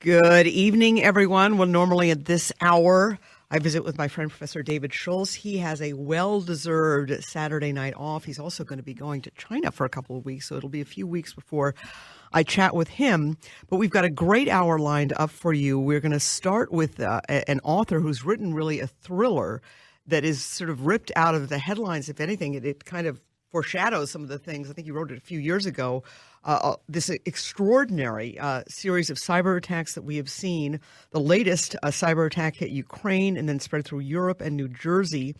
Good evening, everyone. Well, normally at this hour, I visit with my friend, Professor David Schultz. He has a well-deserved Saturday night off. He's also going to be going to China for a couple of weeks, so it'll be a few weeks before I chat with him. But we've got a great hour lined up for you. We're going to start with an author who's written really a thriller that is sort of ripped out of the headlines. If anything, it kind of foreshadows some of the things. I think he wrote it a few years ago. This extraordinary series of cyber attacks that we have seen. The latest cyber attack hit Ukraine and then spread through Europe and New Jersey.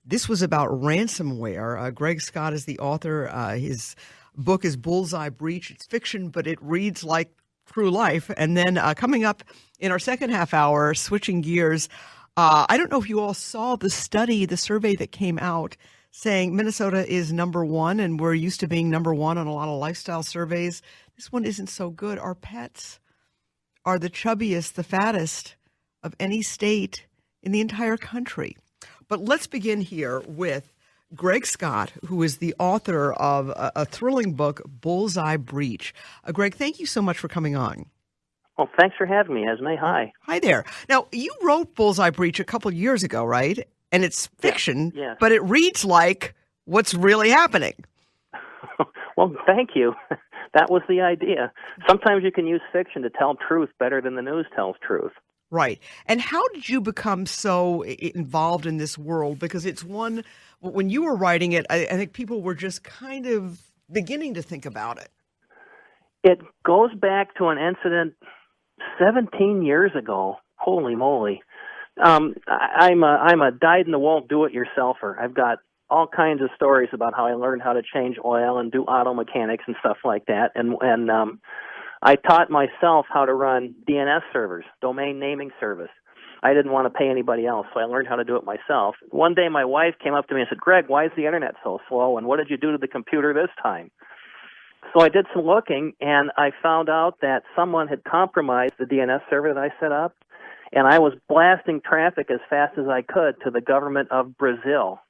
This was about ransomware. Greg Scott is the author. His book is Bullseye Breach. It's fiction, but it reads like true life. And then coming up in our second half hour, switching gears, I don't know if you all saw the survey that came out saying Minnesota is number one, and we're used to being number one on a lot of lifestyle surveys. This one isn't so good. Our pets are the chubbiest, the fattest of any state in the entire country. But let's begin here with Greg Scott, who is the author of a thrilling book, Bullseye Breach. Greg, thank you so much for coming on. Well, thanks for having me, Esme. Hi. Hi there. Now, you wrote Bullseye Breach a couple years ago, right? And it's fiction, yeah. But it reads like what's really happening. Well, thank you. That was the idea. Sometimes you can use fiction to tell truth better than the news tells truth. Right. And how did you become so involved in this world? Because it's one, when you were writing it, I think people were just kind of beginning to think about it. It goes back to an incident 17 years ago. Holy moly. I'm a dyed-in-the-wool do-it-yourselfer. I've got all kinds of stories about how I learned how to change oil and do auto mechanics and stuff like that. And I taught myself how to run DNS servers, domain naming service. I didn't want to pay anybody else, so I learned how to do it myself. One day my wife came up to me and said, "Greg, why is the internet so slow, and what did you do to the computer this time?" So I did some looking, and I found out that someone had compromised the DNS server that I set up, and I was blasting traffic as fast as I could to the government of Brazil.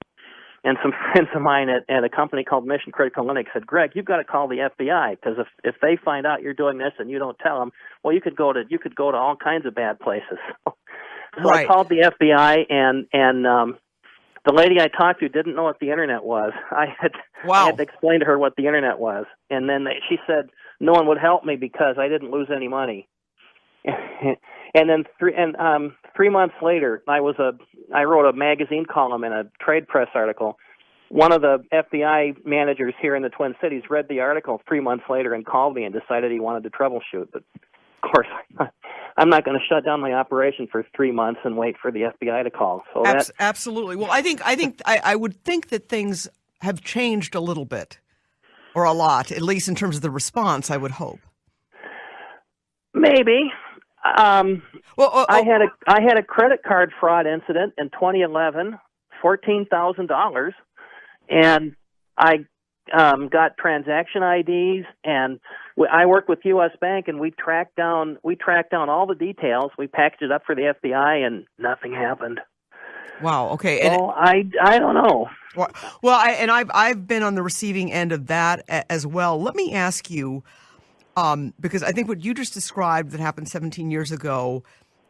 And some friends of mine at a company called Mission Critical Linux said, "Greg, you've got to call the FBI, because if they find out you're doing this and you don't tell them, well, you could go to all kinds of bad places." So right. I called the FBI, and the lady I talked to didn't know what the internet was. I had to explain to her what the internet was, and then she said no one would help me because I didn't lose any money. And then 3 months later, I wrote a magazine column and a trade press article. One of the FBI managers here in the Twin Cities read the article 3 months later and called me and decided he wanted to troubleshoot. But of course, I'm not going to shut down my operation for 3 months and wait for the FBI to call. So absolutely. Well, I would think that things have changed a little bit, or a lot, at least in terms of the response. I would hope. Maybe. I had a credit card fraud incident in 2011, $14,000, and I got transaction IDs, and I worked with U.S. Bank, and we tracked down all the details. We packaged it up for the FBI, and nothing happened. Wow. Okay. So I don't know. Well, I've been on the receiving end of that as well. Let me ask you. Because I think what you just described that happened 17 years ago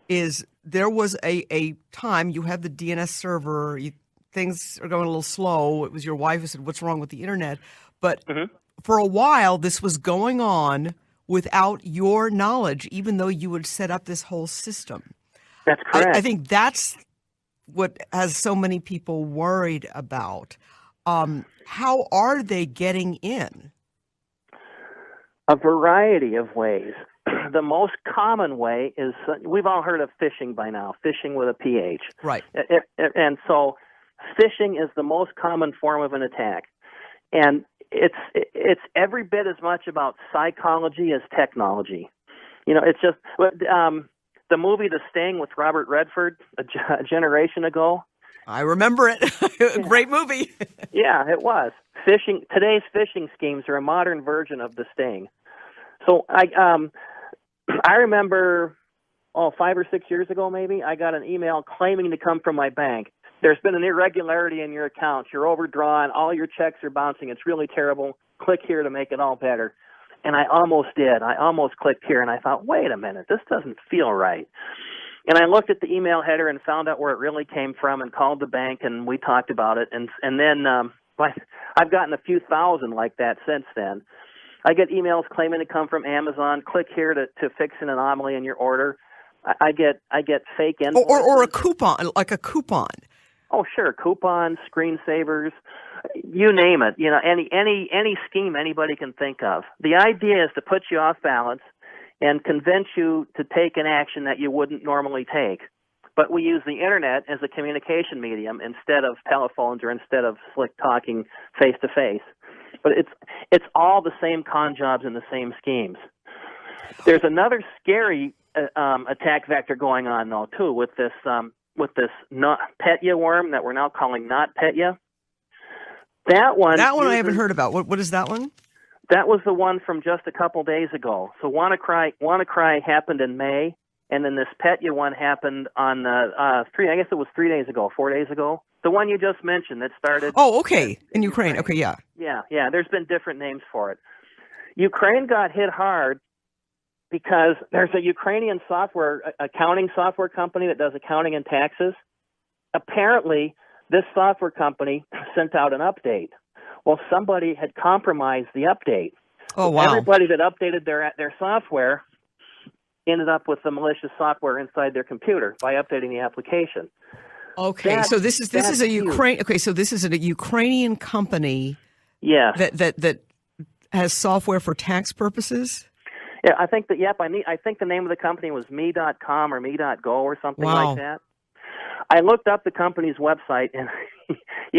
is there was a time you had the DNS server, things are going a little slow. It was your wife who said, "What's wrong with the internet?" But for a while, this was going on without your knowledge, even though you would set up this whole system. That's correct. I think that's what has so many people worried about. How are they getting in? A variety of ways. The most common way is, we've all heard of phishing by now, phishing with a PH. Right. And so phishing is the most common form of an attack. And it's every bit as much about psychology as technology. You know, it's just the movie The Sting with Robert Redford a generation ago. I remember it. Great movie. Yeah, it was. Today's phishing schemes are a modern version of The Sting. So I remember, 5 or 6 years ago maybe, I got an email claiming to come from my bank. There's been an irregularity in your account. You're overdrawn. All your checks are bouncing. It's really terrible. Click here to make it all better. And I almost did. I almost clicked here, and I thought, wait a minute, this doesn't feel right. And I looked at the email header and found out where it really came from and called the bank, and we talked about it. And then I've gotten a few thousand like that since then. I get emails claiming to come from Amazon. Click here to fix an anomaly in your order. I get fake invoices. Or a coupon, like a coupon. Oh, sure, coupons, screensavers, you name it. Any scheme anybody can think of. The idea is to put you off balance and convince you to take an action that you wouldn't normally take. But we use the internet as a communication medium instead of telephones or instead of slick talking face to face. But it's all the same con jobs and the same schemes. There's another scary attack vector going on though too with this Petya worm that we're now calling NotPetya. That one I haven't heard about. What is that one? That was the one from just a couple days ago. So WannaCry happened in May, and then this Petya one happened on 4 days ago. The one you just mentioned that started. Oh, okay, in Ukraine. Okay, yeah. Yeah. There's been different names for it. Ukraine got hit hard because there's a Ukrainian accounting software company that does accounting and taxes. Apparently, this software company sent out an update. Well, somebody had compromised the update. Oh, wow. Everybody that updated their software ended up with the malicious software inside their computer by updating the application. Okay, so this is a Ukraine. Okay, so this is a Ukrainian company. Yes. That has software for tax purposes. Yeah, I think that. Yep, I think the name of the company was me.com or me.go or something like that. I looked up the company's website, and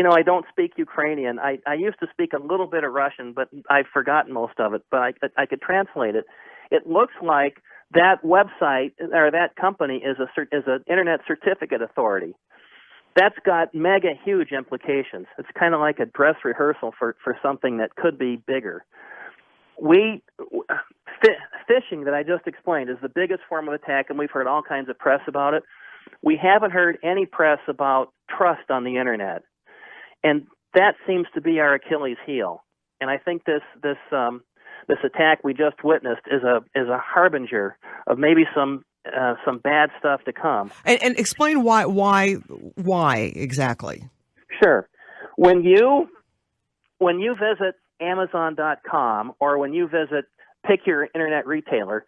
I don't speak Ukrainian. I used to speak a little bit of Russian, but I've forgotten most of it. But I could translate it. It looks like that website or that company is an internet certificate authority. That's got mega huge implications. It's kind of like a dress rehearsal for something that could be bigger. Phishing that I just explained is the biggest form of attack, and we've heard all kinds of press about it. We haven't heard any press about trust on the internet, and that seems to be our Achilles heel. And I think this attack we just witnessed is a harbinger of maybe some bad stuff to come. And explain why exactly. Sure. When you visit Amazon.com or when you pick your internet retailer,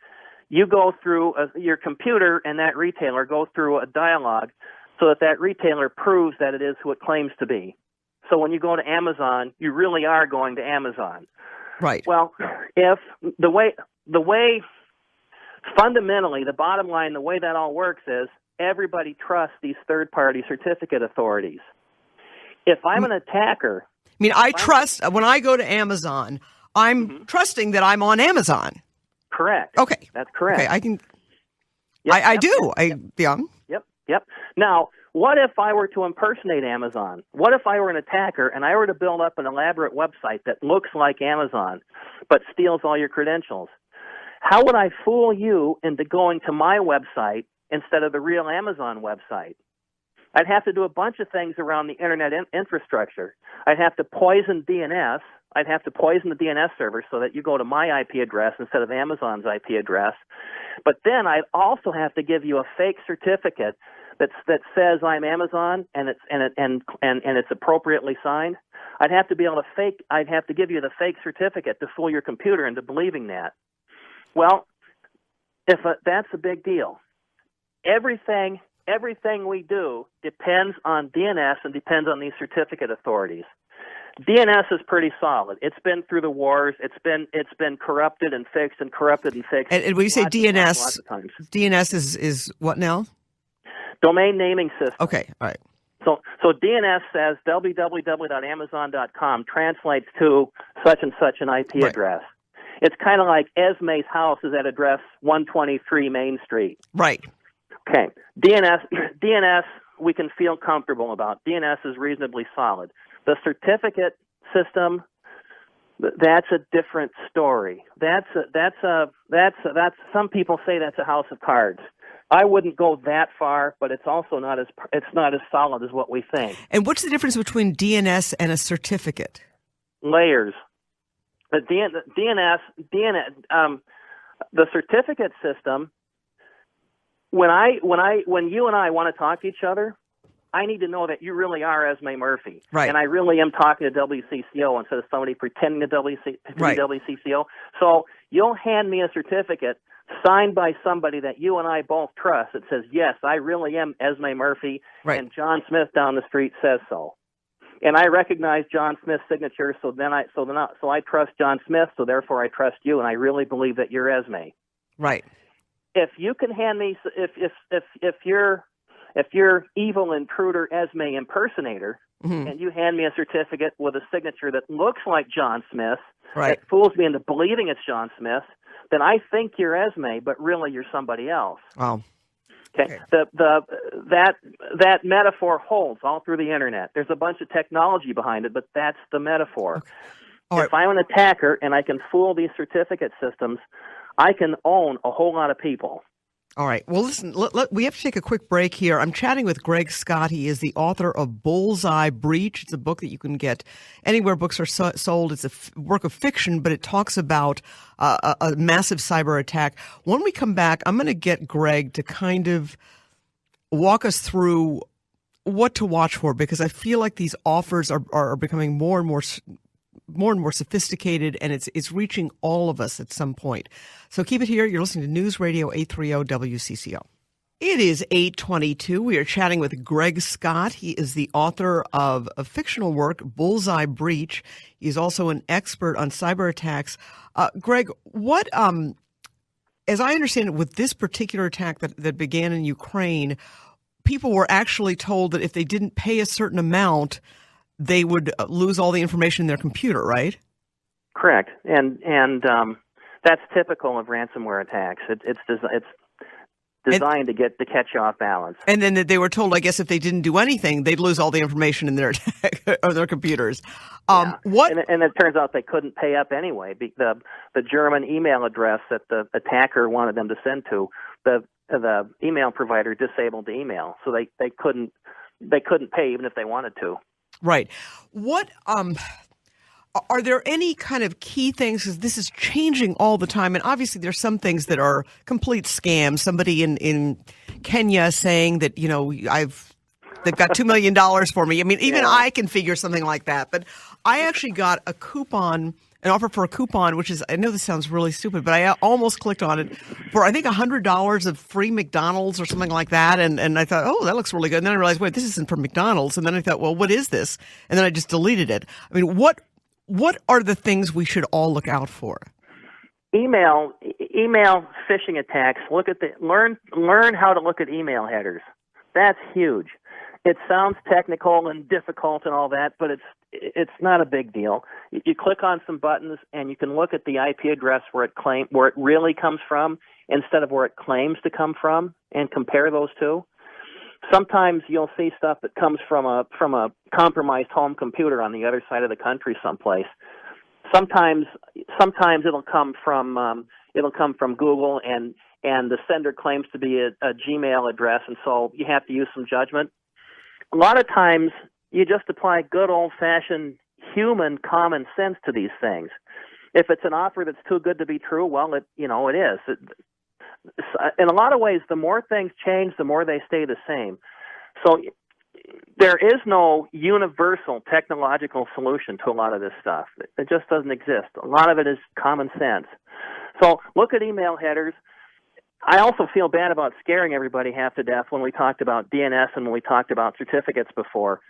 you go through your computer and that retailer go through a dialogue so that retailer proves that it is who it claims to be. So when you go to Amazon, you really are going to Amazon. Right. Well, if the way fundamentally, the bottom line, the way that all works is everybody trusts these third-party certificate authorities. If I'm an attacker... I trust, when I go to Amazon, I'm trusting that I'm on Amazon. Correct. Okay. That's correct. Okay, I can... I do. Yep. Now, what if I were to impersonate Amazon? What if I were an attacker and I were to build up an elaborate website that looks like Amazon but steals all your credentials? How would I fool you into going to my website instead of the real Amazon website? I'd have to do a bunch of things around the internet infrastructure. I'd have to poison DNS. I'd have to poison the DNS server so that you go to my IP address instead of Amazon's IP address. But then I'd also have to give you a fake certificate that says I'm Amazon and it's appropriately signed. I'd have to give you the fake certificate to fool your computer into believing that. Well, that's a big deal. Everything we do depends on DNS and depends on these certificate authorities. DNS is pretty solid. It's been through the wars. It's been corrupted and fixed and corrupted and fixed. And when you say DNS, lots of times. DNS is what now? Domain naming system. Okay, all right. So DNS says www.amazon.com translates to such and such an IP address. It's kind of like Esme's house is at address 123 Main Street. Right. Okay. DNS we can feel comfortable about. DNS is reasonably solid. The certificate system, that's a different story. That's some people say that's a house of cards. I wouldn't go that far, but it's also not as solid as what we think. And what's the difference between DNS and a certificate? Layers. The the certificate system. When you and I want to talk to each other, I need to know that you really are Esme Murphy, right? And I really am talking to WCCO instead of somebody pretending to be WCCO. So you'll hand me a certificate signed by somebody that you and I both trust that says, yes, I really am Esme Murphy, right. And John Smith down the street says so. And I recognize John Smith's signature, so I trust John Smith, so therefore I trust you, and I really believe that you're Esme. Right. If you can hand me, if you're evil intruder Esme impersonator, mm-hmm. and you hand me a certificate with a signature that looks like John Smith, right. that fools me into believing it's John Smith, then I think you're Esme, but really you're somebody else. Wow. Okay. That metaphor holds all through the internet. There's a bunch of technology behind it, but that's the metaphor. Okay. If I'm an attacker and I can fool these certificate systems, I can own a whole lot of people. All right. Well, listen, we have to take a quick break here. I'm chatting with Greg Scott. He is the author of Bullseye Breach. It's a book that you can get anywhere books are sold. It's a work of fiction, but it talks about a massive cyber attack. When we come back, I'm going to get Greg to kind of walk us through what to watch for, because I feel like these offers are becoming more and more sophisticated, and it's reaching all of us at some point. So keep it here. You're listening to News Radio 830 WCCO. It is 8:22. We are chatting with Greg Scott. He is the author of a fictional work, Bullseye Breach. He's also an expert on cyber attacks. Greg, what, as I understand it, with this particular attack that began in Ukraine, people were actually told that if they didn't pay a certain amount, they would lose all the information in their computer, right? Correct, and that's typical of ransomware attacks. It's designed to catch you off balance. And then they were told, I guess, if they didn't do anything, they'd lose all the information in their or their computers. What? And it turns out they couldn't pay up anyway. The German email address that the attacker wanted them to send to, the email provider disabled the email, so they couldn't pay even if they wanted to. Right. What are there any kind of key things, because this is changing all the time, and obviously there's some things that are complete scams. Somebody in Kenya saying that, they've got $2 million for me. I mean, even I can figure something like that. But I actually got an offer for a coupon, which is, I know this sounds really stupid, but I almost clicked on it for, I think, $100 of free McDonald's or something like that. And I thought, oh, that looks really good. And then I realized, wait, this isn't for McDonald's. And then I thought, well, what is this? And then I just deleted it. I mean, what are the things we should all look out for? Email phishing attacks. Learn how to look at email headers. That's huge. It sounds technical and difficult and all that, but it's not a big deal. You click on some buttons and you can look at the IP address where it really comes from instead of where it claims to come from, and compare those two. Sometimes you'll see stuff that comes from a compromised home computer on the other side of the country someplace. Sometimes it'll come from Google, and the sender claims to be a Gmail address, and so you have to use some judgment. A lot of times you just apply good old-fashioned human common sense to these things. If it's an offer that's too good to be true, well, it is. In a lot of ways, the more things change, the more they stay the same. So there is no universal technological solution to a lot of this stuff. It just doesn't exist. A lot of it is common sense. So look at email headers. I also feel bad about scaring everybody half to death when we talked about DNS and when we talked about certificates before.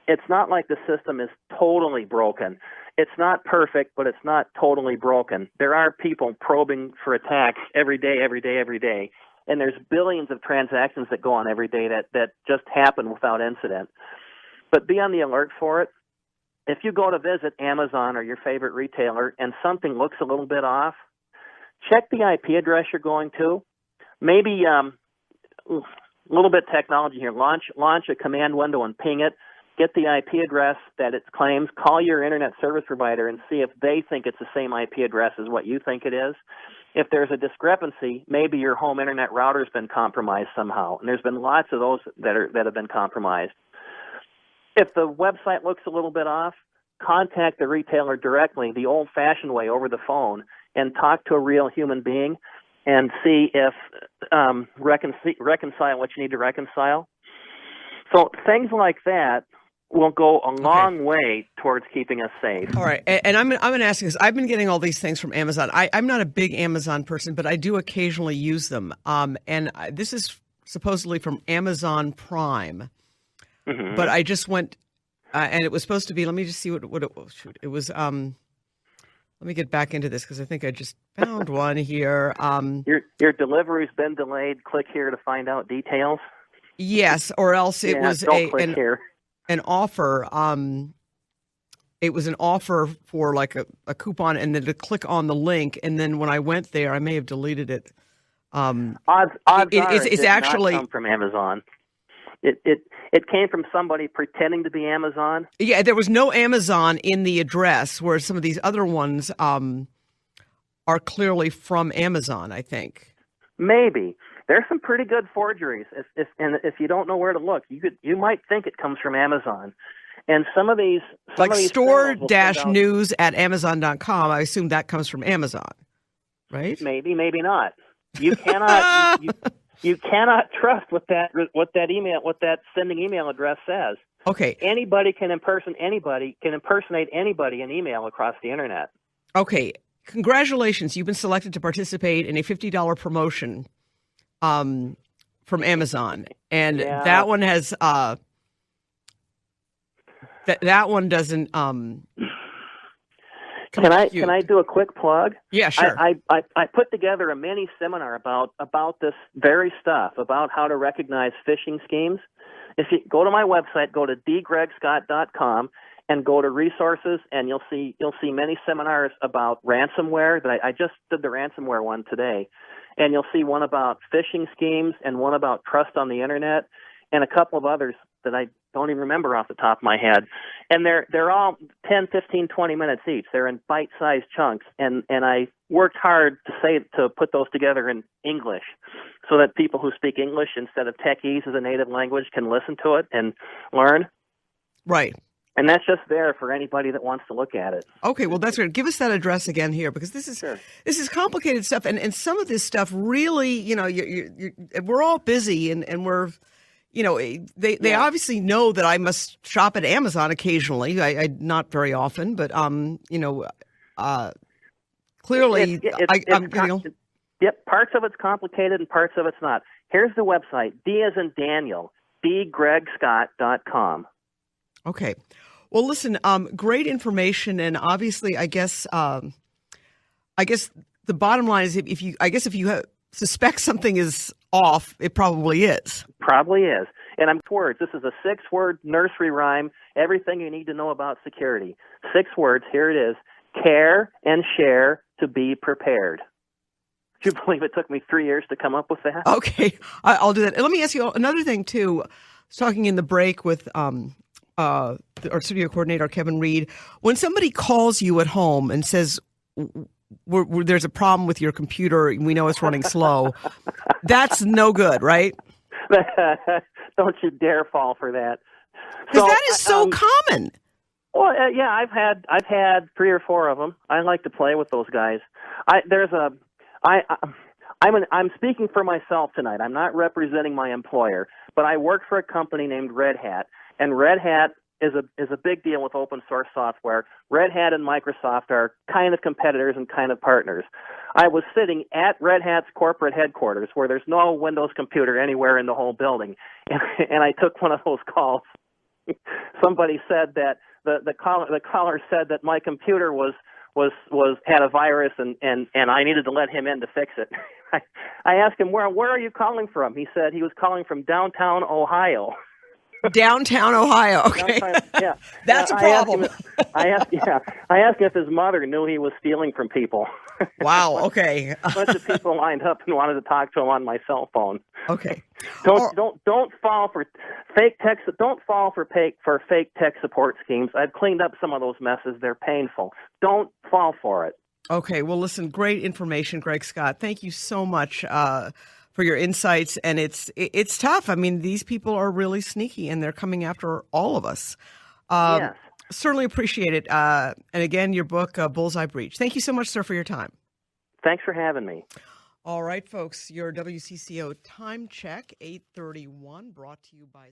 It's not like the system is totally broken. It's not perfect, but it's not totally broken. There are people probing for attacks every day, and there's billions of transactions that go on every day that just happen without incident. But be on the alert for it. If you go to visit Amazon or your favorite retailer and something looks a little bit off, check the IP address you're going to. Maybe a little bit technology here. Launch a command window and ping it. Get the IP address that it claims. Call your internet service provider and see if they think it's the same IP address as what you think it is. If there's a discrepancy, maybe your home internet router's been compromised somehow, and there's been lots of those that have been compromised. If the website looks a little bit off, contact the retailer directly the old-fashioned way over the phone and talk to a real human being and see if reconcile what you need to reconcile. So things like that will go a long way towards keeping us safe. All right, and I'm going to ask you this. I've been getting all these things from Amazon. I'm not a big Amazon person, but I do occasionally use them. And this is supposedly from Amazon Prime. Mm-hmm. But I just went, and it was supposed to be, let me just see what it was. Shoot, it was, let me get back into this because I think I just found one here. Your delivery's been delayed. Click here to find out details. Yes, or else it was an offer. It was an offer for like a coupon, and then to click on the link, and then when I went there, I may have deleted it. Odds are it's actually not come from Amazon. It came from somebody pretending to be Amazon. Yeah, there was no Amazon in the address, whereas some of these other ones are clearly from Amazon, I think. Maybe. There's some pretty good forgeries. If you don't know where to look, you might think it comes from Amazon. And some of these store-news at Amazon.com, I assume that comes from Amazon, right? Maybe not. You cannot you cannot trust what that sending email address says. Okay. Anybody can impersonate anybody in email across the internet. Okay. Congratulations. You've been selected to participate in a $50 promotion from Amazon. And that one has that one doesn't Can I do a quick plug? Yeah, sure. I put together a mini seminar about this very stuff, about how to recognize phishing schemes. If you go to my website, go to dgregscott.com and go to resources, and you'll see many seminars about ransomware. I just did the ransomware one today, and you'll see one about phishing schemes and one about trust on the internet, and a couple of others that I don't even remember off the top of my head. And they're all 10, 15, 20 minutes each. They're in bite-sized chunks, and I worked hard to put those together in English so that people who speak English instead of techies as a native language can listen to it and learn. Right. And that's just there for anybody that wants to look at it. Okay, well, that's great. Give us that address again here, because this is complicated stuff, and some of this stuff really, we're all busy, and we're, they obviously know that I must shop at Amazon occasionally. I not very often, but clearly, Yep, parts of it's complicated and parts of it's not. Here's the website: D as in Daniel, dgregscott.com. Okay. Well, listen, great information, and obviously, I guess the bottom line is if you suspect something is off, it probably is. Probably is. And I'm words. This is a 6-word nursery rhyme. Everything you need to know about security. 6 words. Here it is: care and share to be prepared. Do you believe it took me 3 years to come up with that? Okay, I'll do that. And let me ask you another thing too. I was talking in the break with our studio coordinator, Kevin Reed. When somebody calls you at home and says, there's a problem with your computer, we know it's running slow, that's no good, right? Don't you dare fall for that. Because that is so common. Well, yeah, I've had 3 or 4 of them. I like to play with those guys. I'm speaking for myself tonight. I'm not representing my employer, but I work for a company named Red Hat. And Red Hat is a big deal with open source software. Red Hat and Microsoft are kind of competitors and kind of partners. I was sitting at Red Hat's corporate headquarters where there's no Windows computer anywhere in the whole building, and I took one of those calls. Somebody said that the caller said that my computer had a virus and I needed to let him in to fix it. I asked him, where are you calling from? He said he was calling from downtown Ohio. Downtown Ohio. Okay. Yeah. That's a problem. I asked him if his mother knew he was stealing from people. Wow. Okay. A bunch of people lined up and wanted to talk to him on my cell phone. Okay. Don't fall for fake tech. Don't fall for fake tech support schemes. I've cleaned up some of those messes. They're painful. Don't fall for it. Okay. Well, listen, great information, Greg Scott. Thank you so much for your insights. And it's tough. I mean, these people are really sneaky, and they're coming after all of us. Yes. Certainly appreciate it. And again, your book, Bullseye Breach. Thank you so much, sir, for your time. Thanks for having me. All right, folks, your WCCO time check, 8:31, brought to you by